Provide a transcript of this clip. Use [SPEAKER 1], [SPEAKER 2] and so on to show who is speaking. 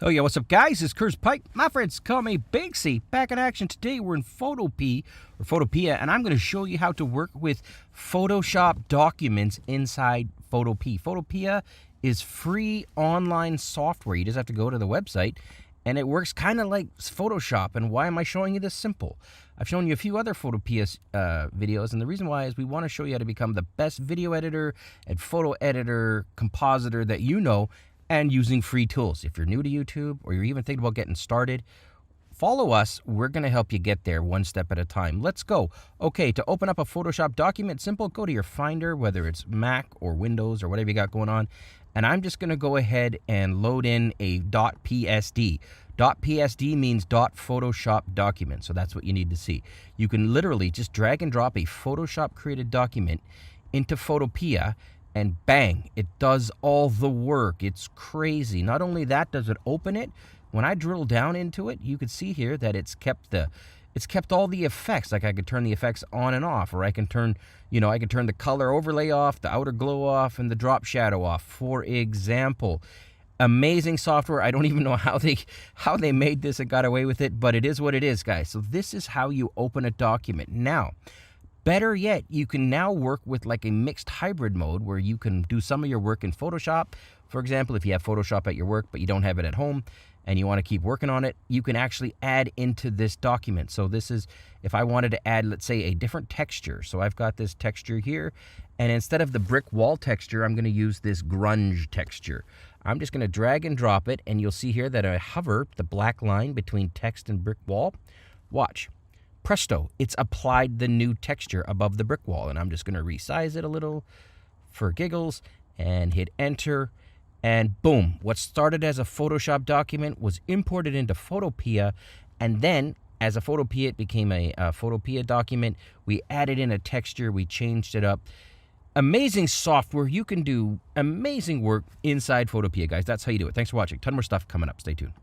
[SPEAKER 1] Oh yeah, what's up guys? It's Curse Pike. My friends call me Big C. Back in action today. We're in Photopea, and I'm going to show you how to work with Photoshop documents inside Photopea. Photopea is free online software. You just have to go to the website, and it works kind of like Photoshop. And why am I showing you this simple? I've shown you a few other Photopea videos, and the reason why is we want to show you how to become the best video editor and photo editor, compositor that you know, and using free tools. If you're new to YouTube or you're even thinking about getting started, follow us. We're going to help you get there one step at a time. Let's go. Okay, to open up a Photoshop document, simple, go to your Finder, whether it's Mac or Windows or whatever you got going on, and I'm just going to go ahead and load in a .psd. .psd means .photoshop document, so that's what you need to see. You can literally just drag and drop a Photoshop created document into Photopea, and bang, it does all the work. It's crazy. Not only that, does it open it, when I drill down into it, you can see here that it's kept all the effects. Like I could turn the effects on and off, or I can turn, I can turn the color overlay off, the outer glow off, and the drop shadow off, for example. Amazing software. I don't even know how they made this and got away with it, but it is what it is, guys. So this is how you open a document. Now, better yet, you can now work with like a mixed hybrid mode where you can do some of your work in Photoshop. For example, if you have Photoshop at your work but you don't have it at home and you want to keep working on it, you can actually add into this document. So this is, if I wanted to add, let's say, a different texture. So I've got this texture here, and instead of the brick wall texture, I'm going to use this grunge texture. I'm just going to drag and drop it, and you'll see here that I hover the black line between text and brick wall. Watch. Presto, it's applied the new texture above the brick wall, and I'm just going to resize it a little for giggles and hit enter, and boom, what started as a Photoshop document was imported into Photopea, and then as a Photopea it became a Photopea document. We added in a texture, we changed it up. Amazing software. You can do amazing work inside Photopea, guys. That's how you do it. Thanks for watching. Ton more stuff coming up. Stay tuned.